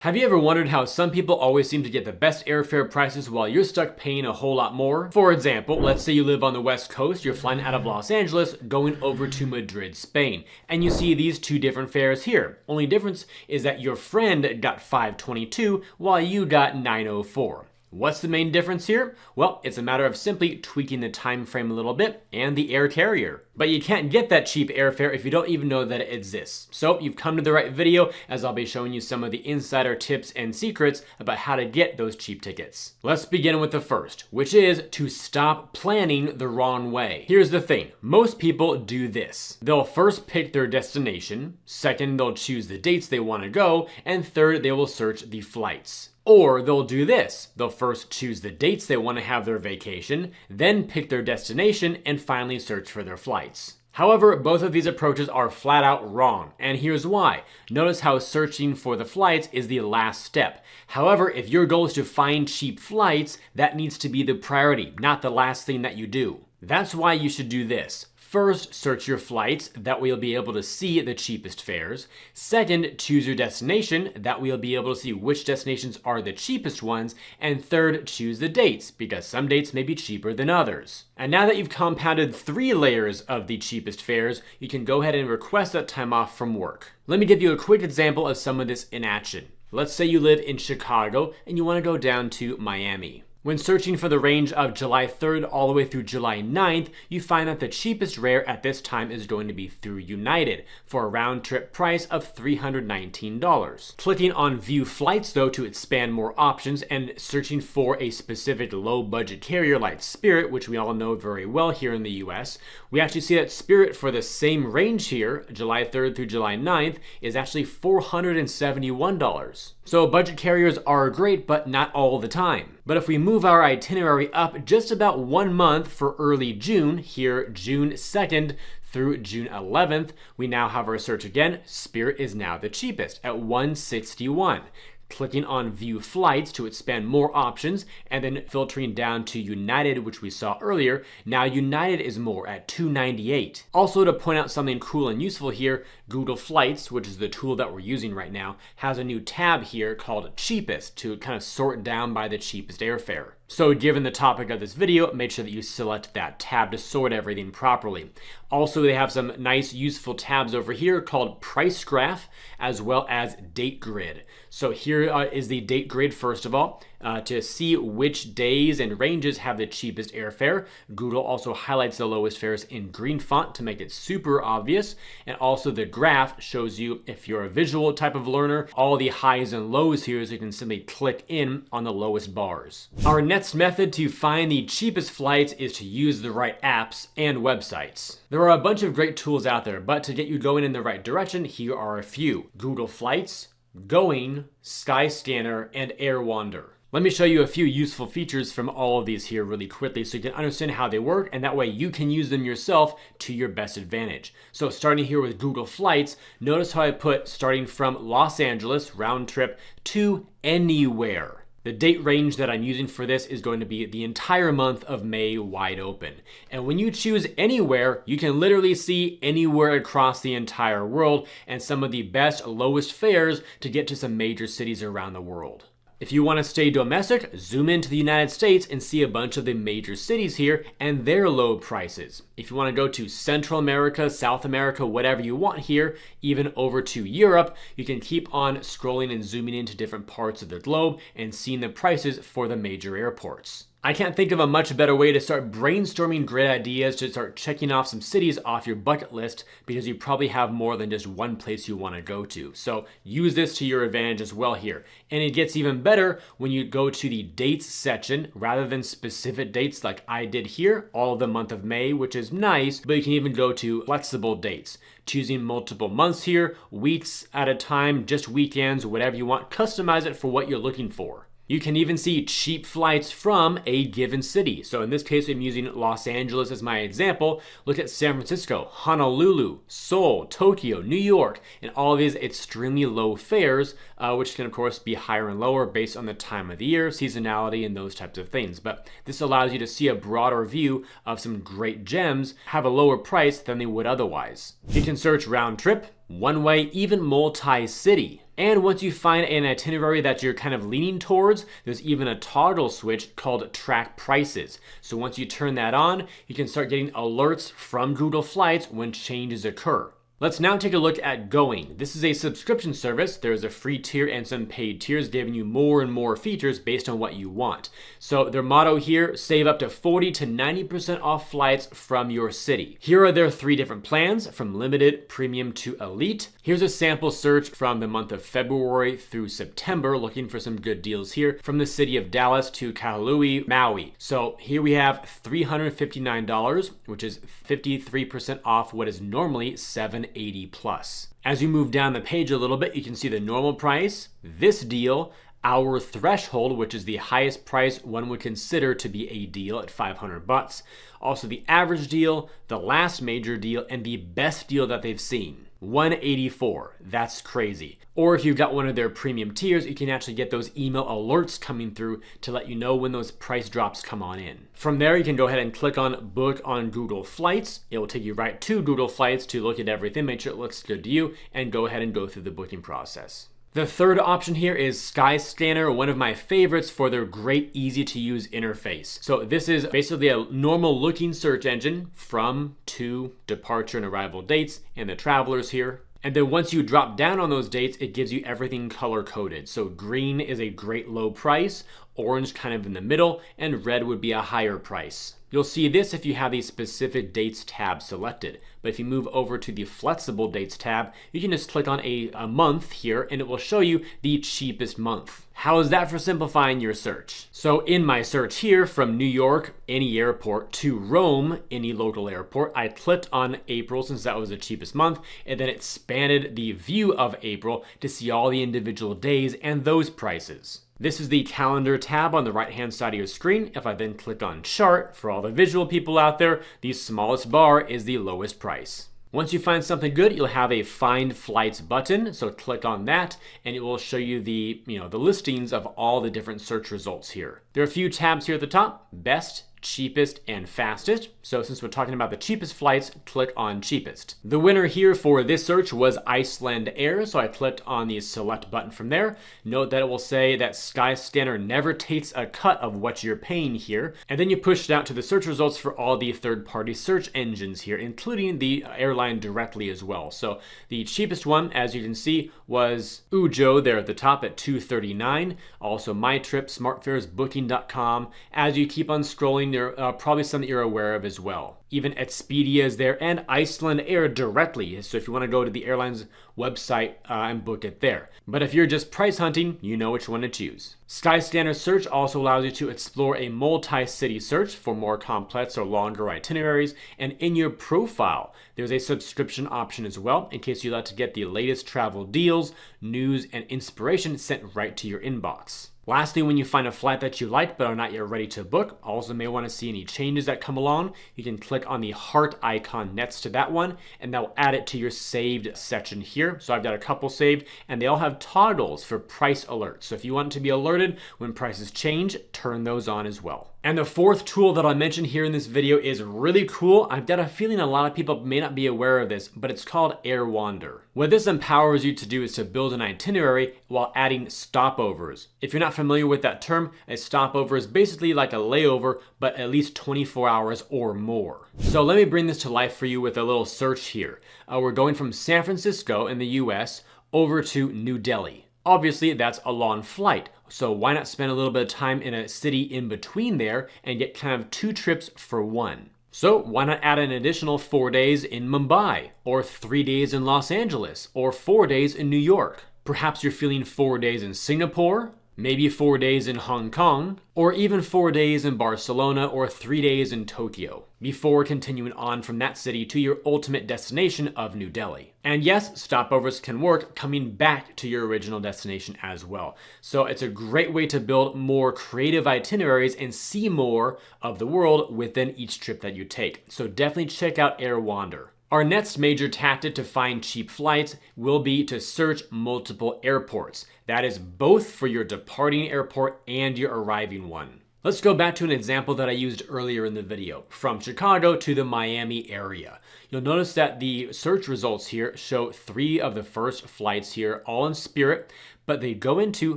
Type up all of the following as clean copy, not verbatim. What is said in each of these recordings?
Have you ever wondered how some people always seem to get the best airfare prices while you're stuck paying a whole lot more? For example, let's say you live on the West Coast, you're flying out of Los Angeles, going over to Madrid, Spain, and you see these two different fares here. Only difference is that your friend got $522 while you got $904. What's the main difference here? Well, it's a matter of simply tweaking the time frame a little bit and the air carrier. But you can't get that cheap airfare if you don't even know that it exists. So you've come to the right video, as I'll be showing you some of the insider tips and secrets about how to get those cheap tickets. Let's begin with the first, which is to stop planning the wrong way. Here's the thing, most people do this. They'll first pick their destination, second they'll choose the dates they want to go, and third they will search the flights. Or they'll do this. They'll first choose the dates they want to have their vacation, then pick their destination, and finally search for their flights. However, both of these approaches are flat out wrong, and here's why. Notice how searching for the flights is the last step. However, if your goal is to find cheap flights, that needs to be the priority, not the last thing that you do. That's why you should do this. First, search your flights, that way you'll be able to see the cheapest fares. Second, choose your destination, that way you'll be able to see which destinations are the cheapest ones. And third, choose the dates, because some dates may be cheaper than others. And now that you've compounded 3 layers of the cheapest fares, you can go ahead and request that time off from work. Let me give you a quick example of some of this in action. Let's say you live in Chicago and you want to go down to Miami. When searching for the range of July 3rd all the way through July 9th, you find that the cheapest rare at this time is going to be through United for a round trip price of $319. Clicking on View Flights though to expand more options and searching for a specific low budget carrier like Spirit, which we all know very well here in the US, we actually see that Spirit for the same range here, July 3rd through July 9th, is actually $471. So budget carriers are great, but not all the time. But if we move our itinerary up just about 1 month for early June, here June 2nd through June 11th, we now have our search again. Spirit is now the cheapest at $161. Clicking on View Flights to expand more options, and then filtering down to United, which we saw earlier. Now United is more at $298. Also, to point out something cool and useful here, Google Flights, which is the tool that we're using right now, has a new tab here called Cheapest to kind of sort down by the cheapest airfare. So given the topic of this video, make sure that you select that tab to sort everything properly. Also, they have some nice useful tabs over here called Price Graph as well as Date Grid. So here is the date grid first of all. To see which days and ranges have the cheapest airfare. Google also highlights the lowest fares in green font to make it super obvious. And also the graph shows you, if you're a visual type of learner, all the highs and lows here, so you can simply click in on the lowest bars. Our next method to find the cheapest flights is to use the right apps and websites. There are a bunch of great tools out there, but to get you going in the right direction, here are a few. Google Flights, Going, Skyscanner, and AirWander. Let me show you a few useful features from all of these here really quickly so you can understand how they work, and that way you can use them yourself to your best advantage. So starting here with Google Flights, notice how I put starting from Los Angeles round trip to anywhere. The date range that I'm using for this is going to be the entire month of May wide open. And when you choose anywhere, you can literally see anywhere across the entire world and some of the best lowest fares to get to some major cities around the world. If you want to stay domestic, zoom into the United States and see a bunch of the major cities here and their low prices. If you want to go to Central America, South America, whatever you want here, even over to Europe, you can keep on scrolling and zooming into different parts of the globe and seeing the prices for the major airports. I can't think of a much better way to start brainstorming great ideas to start checking off some cities off your bucket list, because you probably have more than just one place you want to go to. So use this to your advantage as well here. And it gets even better when you go to the dates section rather than specific dates like I did here, all of the month of May, which is nice, but you can even go to flexible dates, choosing multiple months here, weeks at a time, just weekends, whatever you want. Customize it for what you're looking for. You can even see cheap flights from a given city. So in this case, I'm using Los Angeles as my example. Look at San Francisco, Honolulu, Seoul, Tokyo, New York, and all of these extremely low fares, which can of course be higher and lower based on the time of the year, seasonality, and those types of things. But this allows you to see a broader view of some great gems, have a lower price than they would otherwise. You can search round trip, one way, even multi-city. And once you find an itinerary that you're kind of leaning towards, there's even a toggle switch called track prices. So once you turn that on, you can start getting alerts from Google Flights when changes occur. Let's now take a look at Going. This is a subscription service. There's a free tier and some paid tiers giving you more and more features based on what you want. So their motto here, save up to 40 to 90% off flights from your city. Here are their 3 different plans, from limited, premium to elite. Here's a sample search from the month of February through September, looking for some good deals here, from the city of Dallas to Kahului, Maui. So here we have $359, which is 53% off what is normally $780 plus. As you move down the page a little bit, you can see the normal price, this deal, our threshold, which is the highest price one would consider to be a deal at $500. Also the average deal, the last major deal, and the best deal that they've seen. $184. That's crazy. Or if you've got one of their premium tiers, you can actually get those email alerts coming through to let you know when those price drops come on in. From there, you can go ahead and click on Book on Google Flights. It will take you right to Google Flights to look at everything, make sure it looks good to you, and go ahead and go through the booking process. The third option here is Skyscanner, one of my favorites for their great, easy to use interface. So this is basically a normal looking search engine from, to, departure and arrival dates and the travelers here. And then once you drop down on those dates, it gives you everything color coded. So green is a great low price, orange kind of in the middle, and red would be a higher price. You'll see this if you have the specific dates tab selected. But if you move over to the flexible dates tab, you can just click on a month here and it will show you the cheapest month. How is that for simplifying your search? So in my search here, from New York, any airport, to Rome, any local airport, I clicked on April since that was the cheapest month, and then it expanded the view of April to see all the individual days and those prices. This is the calendar tab on the right-hand side of your screen. If I then click on chart, for all the visual people out there, the smallest bar is the lowest price. Once you find something good, you'll have a Find Flights button. So click on that and it will show you the listings of all the different search results here. There are a few tabs here at the top, best, cheapest, and fastest. So since we're talking about the cheapest flights, click on cheapest. The winner here for this search was Icelandair, so I clicked on the select button from there. Note that it will say that Skyscanner never takes a cut of what you're paying here, and then you push it out to the search results for all the third-party search engines here, including the airline directly as well. So the cheapest one, as you can see, was Ujo there at the top at $239. Also MyTrip, SmartFares, Booking.com. As you keep on scrolling, there are probably some that you're aware of as well. Even Expedia is there and Icelandair directly. So if you want to go to the airline's website and book it there. But if you're just price hunting, you know which one to choose. Skyscanner Search also allows you to explore a multi-city search for more complex or longer itineraries. And in your profile, there's a subscription option as well in case you'd like to get the latest travel deals, news, and inspiration sent right to your inbox. Lastly, when you find a flight that you like but are not yet ready to book, also may want to see any changes that come along, you can click on the heart icon next to that one and that will add it to your saved section here. So I've got a couple saved and they all have toggles for price alerts. So if you want to be alerted when prices change, turn those on as well. And the fourth tool that I'll mention here in this video is really cool. I've got a feeling a lot of people may not be aware of this, but it's called AirWander. What this empowers you to do is to build an itinerary while adding stopovers. If you're not familiar with that term, a stopover is basically like a layover, but at least 24 hours or more. So let me bring this to life for you with a little search here. We're going from San Francisco in the US over to New Delhi. Obviously, that's a long flight, so why not spend a little bit of time in a city in between there and get kind of 2 trips for one? So why not add an additional 4 days in Mumbai, or 3 days in Los Angeles, or 4 days in New York? Perhaps you're feeling 4 days in Singapore, maybe 4 days in Hong Kong, or even 4 days in Barcelona or 3 days in Tokyo, before continuing on from that city to your ultimate destination of New Delhi. And yes, stopovers can work coming back to your original destination as well. So it's a great way to build more creative itineraries and see more of the world within each trip that you take. So definitely check out AirWander. Our next major tactic to find cheap flights will be to search multiple airports. That is both for your departing airport and your arriving one. Let's go back to an example that I used earlier in the video, from Chicago to the Miami area. You'll notice that the search results here show 3 of the first flights here, all in Spirit, but they go into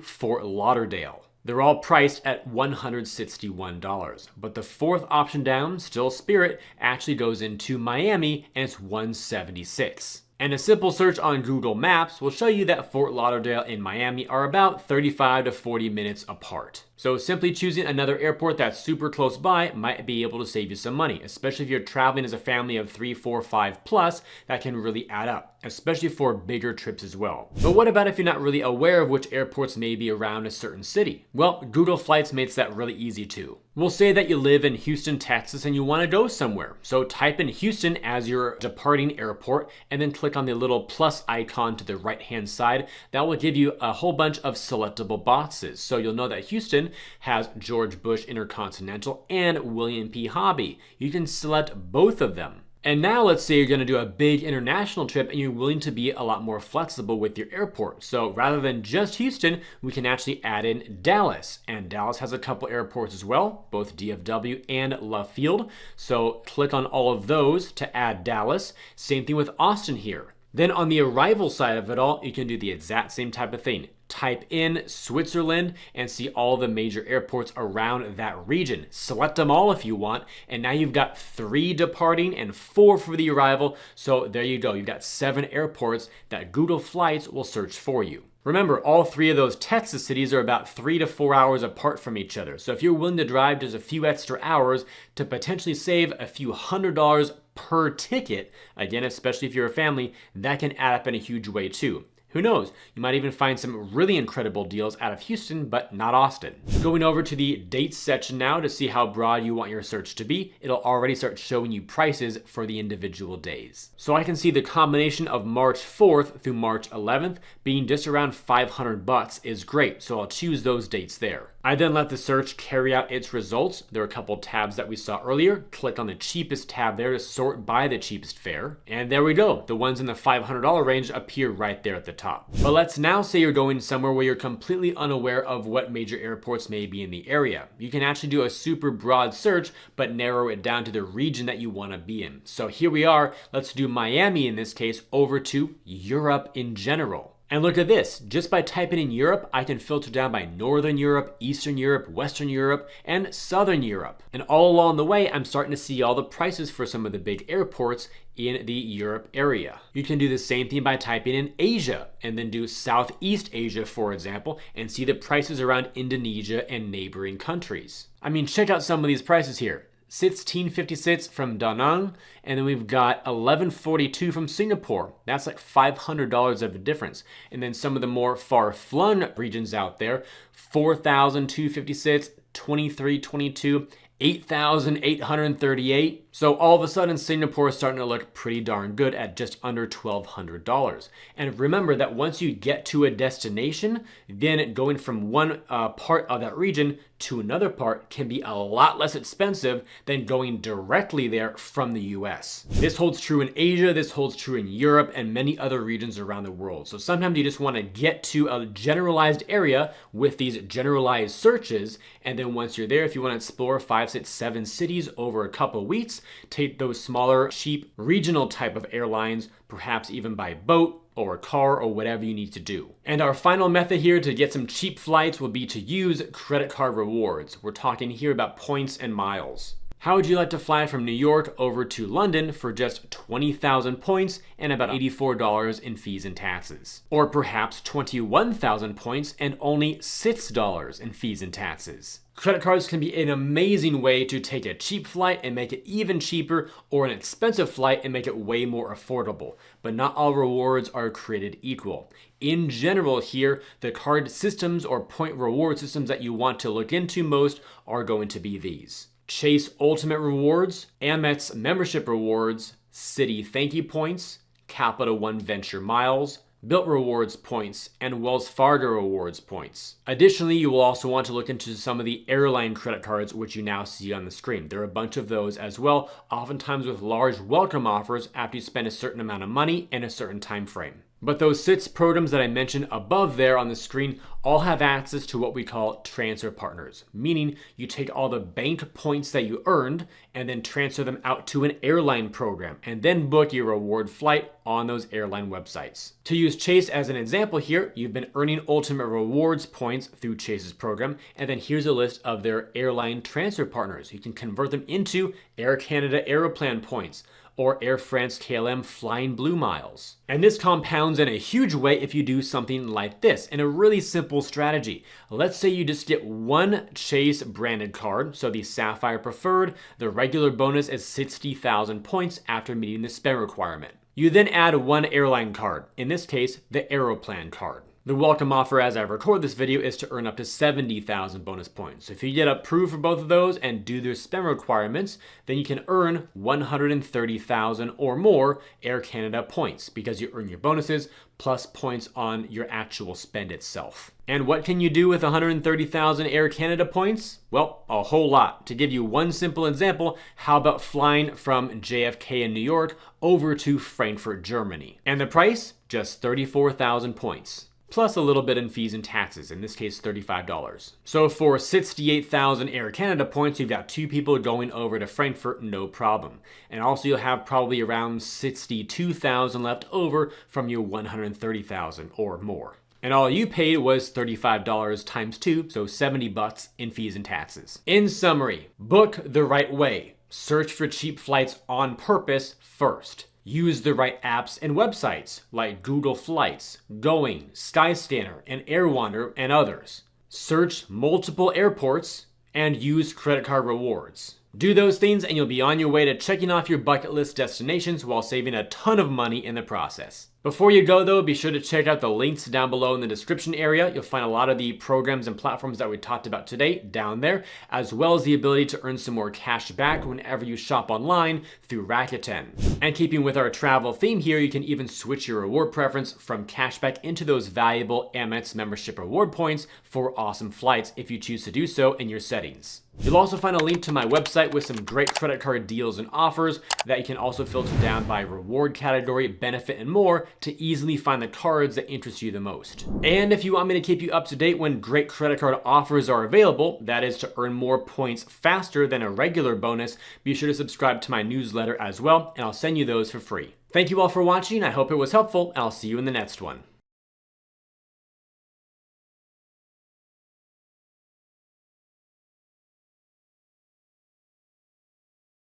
Fort Lauderdale. They're all priced at $161, but the 4th option down, still Spirit, actually goes into Miami and it's $176. And a simple search on Google Maps will show you that Fort Lauderdale and Miami are about 35 to 40 minutes apart. So simply choosing another airport that's super close by might be able to save you some money, especially if you're traveling as a family of 3, 4, 5 plus. That can really add up, especially for bigger trips as well. But what about if you're not really aware of which airports may be around a certain city? Well, Google Flights makes that really easy too. We'll say that you live in Houston, Texas, and you want to go somewhere. So type in Houston as your departing airport and then click on the little plus icon to the right-hand side. That will give you a whole bunch of selectable boxes. So you'll know that Houston has George Bush Intercontinental and William P. Hobby. You can select both of them. And now let's say you're going to do a big international trip and you're willing to be a lot more flexible with your airport. So rather than just Houston, we can actually add in Dallas. And Dallas has a couple airports as well, both DFW and Love Field. So click on all of those to add Dallas. Same thing with Austin here. Then on the arrival side of it all, you can do the exact same type of thing. Type in Switzerland and see all the major airports around that region. Select them all if you want, and now you've got 3 departing and 4 for the arrival. So there you go. You've got 7 airports that Google Flights will search for you. Remember, all 3 of those Texas cities are about 3 to 4 hours apart from each other. So if you're willing to drive just a few extra hours to potentially save a few $100s per ticket, again, especially if you're a family, that can add up in a huge way too. Who knows? You might even find some really incredible deals out of Houston, but not Austin. Going over to the dates section now to see how broad you want your search to be, it'll already start showing you prices for the individual days. So I can see the combination of March 4th through March 11th being just around $500 is great. So I'll choose those dates there. I then let the search carry out its results. There are a couple tabs that we saw earlier. Click on the cheapest tab there to sort by the cheapest fare. And there we go. The ones in the $500 range appear right there at the top. But let's now say you're going somewhere where you're completely unaware of what major airports may be in the area. You can actually do a super broad search, but narrow it down to the region that you want to be in. So here we are. Let's do Miami in this case over to Europe in general. And look at this, just by typing in Europe, I can filter down by Northern Europe, Eastern Europe, Western Europe, and Southern Europe. And all along the way, I'm starting to see all the prices for some of the big airports in the Europe area. You can do the same thing by typing in Asia and then do Southeast Asia, for example, and see the prices around Indonesia and neighboring countries. I mean, check out some of these prices here. 1656 from Da Nang, and then we've got 1142 from Singapore. That's like $500 of a difference. And then some of the more far-flung regions out there, 4,256, 2322, 8,838. So all of a sudden, Singapore is starting to look pretty darn good at just under $1,200. And remember that once you get to a destination, then going from one part of that region to another part can be a lot less expensive than going directly there from the US. This holds true in Asia, this holds true in Europe, and many other regions around the world. So sometimes you just want to get to a generalized area with these generalized searches, and then once you're there, if you want to explore 5, 6, 7 cities over a couple weeks, take those smaller, cheap, regional type of airlines, perhaps even by boat or a car or whatever you need to do. And our final method here to get some cheap flights will be to use credit card rewards. We're talking here about points and miles. How would you like to fly from New York over to London for just 20,000 points and about $84 in fees and taxes? Or perhaps 21,000 points and only $6 in fees and taxes? Credit cards can be an amazing way to take a cheap flight and make it even cheaper, or an expensive flight and make it way more affordable. But not all rewards are created equal. In general here, the card systems or point reward systems that you want to look into most are going to be these: Chase Ultimate Rewards, Amex Membership Rewards, Citi Thank You Points, Capital One Venture Miles, Bilt Rewards Points, and Wells Fargo Rewards Points. Additionally, you will also want to look into some of the airline credit cards, which you now see on the screen. There are a bunch of those as well, oftentimes with large welcome offers after you spend a certain amount of money in a certain time frame. But those 6 programs that I mentioned above there on the screen all have access to what we call transfer partners, meaning you take all the banked points that you earned and then transfer them out to an airline program and then book your reward flight on those airline websites. To use Chase as an example here, you've been earning Ultimate Rewards points through Chase's program, and then here's a list of their airline transfer partners. You can convert them into Air Canada Aeroplan points, or Air France KLM Flying Blue miles. And this compounds in a huge way if you do something like this, in a really simple strategy. Let's say you just get one Chase branded card, so the Sapphire Preferred, the regular bonus is 60,000 points after meeting the spend requirement. You then add one airline card, in this case, the Aeroplan card. The welcome offer as I record this video is to earn up to 70,000 bonus points. So if you get approved for both of those and do their spend requirements, then you can earn 130,000 or more Air Canada points because you earn your bonuses plus points on your actual spend itself. And what can you do with 130,000 Air Canada points? Well, a whole lot. To give you one simple example, how about flying from JFK in New York over to Frankfurt, Germany? And the price? Just 34,000 points. Plus a little bit in fees and taxes, in this case $35. So for 68,000 Air Canada points, you've got 2 people going over to Frankfurt, no problem. And also you'll have probably around 62,000 left over from your 130,000 or more. And all you paid was $35 times 2, so $70 in fees and taxes. In summary, book the right way. Search for cheap flights on purpose first. Use the right apps and websites like Google Flights, Going, Skyscanner, and AirWander, and others. Search multiple airports and use credit card rewards. Do those things and you'll be on your way to checking off your bucket list destinations while saving a ton of money in the process. Before you go though, be sure to check out the links down below in the description area. You'll find a lot of the programs and platforms that we talked about today down there, as well as the ability to earn some more cash back whenever you shop online through Rakuten. And keeping with our travel theme here, you can even switch your reward preference from cashback into those valuable Amex membership reward points for awesome flights if you choose to do so in your settings. You'll also find a link to my website with some great credit card deals and offers that you can also filter down by reward category, benefit, and more to easily find the cards that interest you the most. And if you want me to keep you up to date when great credit card offers are available, that is to earn more points faster than a regular bonus, be sure to subscribe to my newsletter as well, and I'll send you those for free. Thank you all for watching. I hope it was helpful, and I'll see you in the next one.